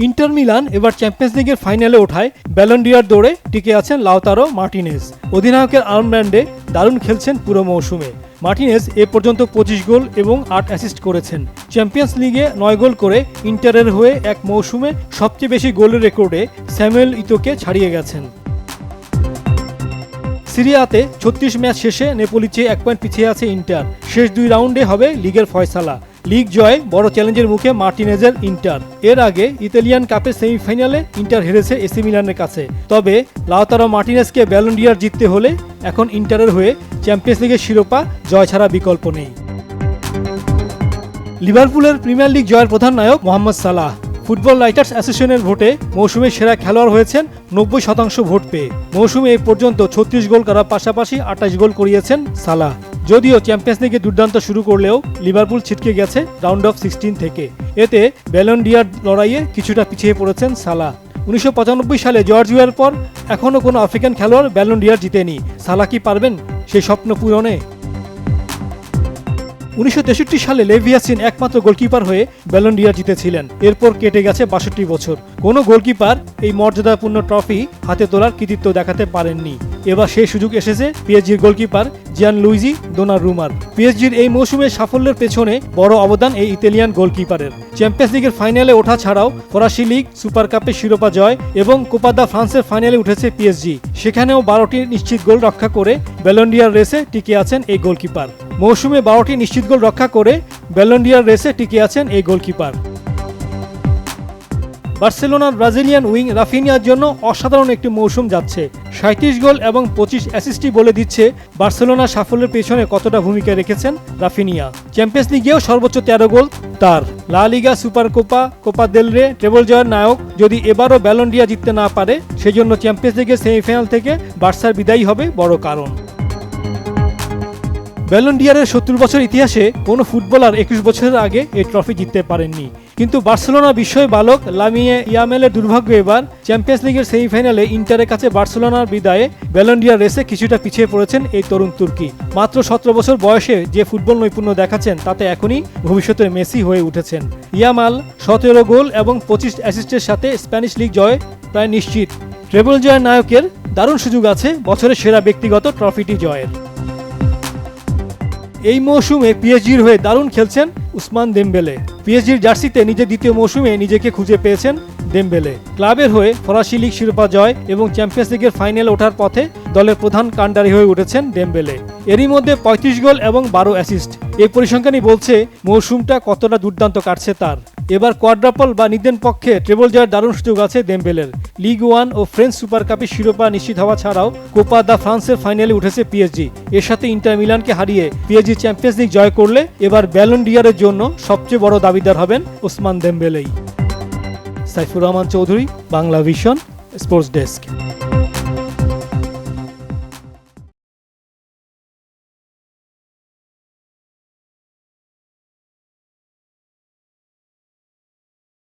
Inter Milan এবার champions লিগের ফাইনালে ওঠায় ব্যালন ডি'অর দৌড়ে টিকে আছেন লাউতারো মার্টিনেজ। অধিনায়কের আর্মব্যান্ডে দারুণ খেলছেন পুরো মৌসুমে। মার্টিনেজ এ পর্যন্ত 25 গোল এবং 8 অ্যাসিস্ট করেছেন। চ্যাম্পিয়ন্স লিগে 9 গোল করে ইন্টারের হয়ে এক মৌসুমে সবচেয়ে বেশি গোলের রেকর্ডে স্যামুয়েল ইতোকে ছাড়িয়ে গেছেন। সিরিয়াতে 36 ম্যাচ শেষে নেপোলির চেয়ে 1 পয়েন্ট পিছিয়ে আছে ইন্টার। শেষ 2 রাউন্ডে হবে লিগের ফয়সালা। লিগ জয়ে বড় চ্যালেঞ্জের মুখে মার্টিনেজের ইন্টার। এর আগে ইতালিয়ান কাপের সেমিফাইনালে ইন্টার হেরেছে এসি মিলানের কাছে। তবে লাউতারো মার্টিনেজকে ব্যালন ডি'অর জিততে হলে এখন ইন্টারের হয়ে চ্যাম্পিয়ন্স লিগের শিরোপা জয় ছাড়া বিকল্প নেই। লিভারপুলের প্রিমিয়ার লিগ জয়ের প্রধান নায়ক মোহাম্মদ সালাহ। ফুটবল রাইটার্স অ্যাসোসিয়েশনের ভোটে মৌসুমের সেরা খেলোয়াড় হয়েছেন 90% ভোট পেয়ে। মৌসুমে এ পর্যন্ত 36 গোল করার পাশাপাশি 28 গোল করিয়েছেন সালাহ। যদিও চ্যাম্পিয়ন্স লিগে দুর্দান্ত শুরু করলেও লিভারপুল ছিটকে গেছে রাউন্ড অফ 16 থেকে। এতে ব্যালন ডি'অর লড়াইয়ে কিছুটা পিছিয়ে পড়েছেন সালাহ। 1995 সালে জর্জ ওয়ের পর এখনও কোনো আফ্রিকান খেলোয়াড় ব্যালন ডি'অর জিতেনি। সালাহ কি পারবেন সেই স্বপ্ন পূরণে? 1963 সালে লেভিয়াসিন একমাত্র গোলকিপার হয়ে ব্যালন ডি'অর জিতেছিলেন। এরপর কেটে গেছে 62 বছর। কোনো গোলকিপার এই মর্যাদাপূর্ণ ট্রফি হাতে তোলার কৃতিত্ব দেখাতে পারেননি। এবার সেই সুযোগ এসেছে পিএসজির গোলকিপার জিয়ানলুইজি দোনারুমার। পিএসজির এই মৌসুমের সাফল্যের পেছনে বড় অবদান এই ইতালিয়ান গোলকিপারের। চ্যাম্পিয়ন্স লিগের ফাইনালে ওঠা ছাড়াও ফরাসি লিগ, সুপার কাপের শিরোপা জয় এবং কোপা দা ফ্রান্সের ফাইনালে উঠেছে পিএসজি। সেখানেও 12টি নিশ্চিত গোল রক্ষা করে ব্যালন ডি'অর রেসে টিকে আছেন এই গোলকিপার। মৌসুমে 12টি নিশ্চিত গোল রক্ষা করে ব্যালন ডি'অর রেসে টিকে আছেন এই গোলকিপার। বার্সেলোনার ব্রাজিলিয়ান উইং রাফিনিয়ার জন্য অসাধারণ একটি মৌসুম যাচ্ছে। 37 গোল এবং 25 অ্যাসিস্টই বলে দিচ্ছে বার্সেলোনার সাফল্যের পেছনে কতটা ভূমিকা রেখেছেন রাফিনিয়া। চ্যাম্পিয়ন্স লিগেও সর্বোচ্চ 13 গোল তার। লা লিগা, সুপার কোপা, কোপা দেল রে ট্রেবল জয়ের নায়ক যদি এবারও ব্যালন ডি'অর জিততে না পারে, সেজন্য চ্যাম্পিয়ন্স লিগের সেমিফাইনাল থেকে বার্সার বিদায়ী হবে বড় কারণ। ব্যালন ডি'অরের 70 বছর ইতিহাসে কোনো ফুটবলার 21 বছরের আগে এই ট্রফি জিততে পারেননি। কিন্তু বার্সেলোনা বিস্ময় বালক লামিনে ইয়ামালের দুর্ভাগ্য এবার চ্যাম্পিয়ন্স লিগের সেমিফাইনালে ইন্টারের কাছে বার্সেলোনার বিদায়ে ব্যালন ডি'অর রেসে কিছুটা পিছিয়ে পড়েছেন এই তরুণ তুর্কি। মাত্র 17 বছর বয়সে যে ফুটবল নৈপুণ্য দেখাচ্ছেন তাতে এখনই ভবিষ্যতের মেসি হয়ে উঠেছেন। ইয়ামাল 17 গোল এবং 25 অ্যাসিস্টের সাথে স্প্যানিশ লিগ জয় প্রায় নিশ্চিত। ট্রেবল জয়ের নায়কের দারুণ সুযোগ আছে বছরের সেরা ব্যক্তিগত ট্রফিটি জয়ের। এই মৌসুমে পিএসজির হয়ে দারুণ খেলছেন উসমান দেমবেলে। পিএসজির জার্সিতে নিজের দ্বিতীয় মৌসুমে নিজেকে খুঁজে পেয়েছেন দেমবেলে। ক্লাবের হয়ে ফরাসি লিগ শিরোপা জয় এবং চ্যাম্পিয়ন্স লিগের ফাইনালে ওঠার পথে দলের প্রধান কাণ্ডারি হয়ে উঠেছেন দেমবেলে। এরই মধ্যে 35 গোল এবং 12 অ্যাসিস্ট। এই পরিসংখ্যানই বলছে মৌসুমটা কতটা দুর্দান্ত কাটছে তার। এবার কোয়াড্রাপল বা নিদেন পক্ষে ট্রেবল জয়ের দারুণ সুযোগ আছে দেমবেলের। লিগ 1 ও ফ্রেঞ্চ সুপার কাপের শিরোপা নিশ্চিত হওয়া ছাড়াও কোপা দা ফ্রান্সের ফাইনালে উঠেছে পিএসজি। এর সাথে ইন্টার মিলানকে হারিয়ে পিএসজি চ্যাম্পিয়ন্স লিগ জয় করলে এবার ব্যালন ডি'অরের জন্য সবচেয়ে বড় দাবিদার হবেন ওসমান দেমবেলেই। Saifur Rahman Chowdhury, Bangla vision, sports desk.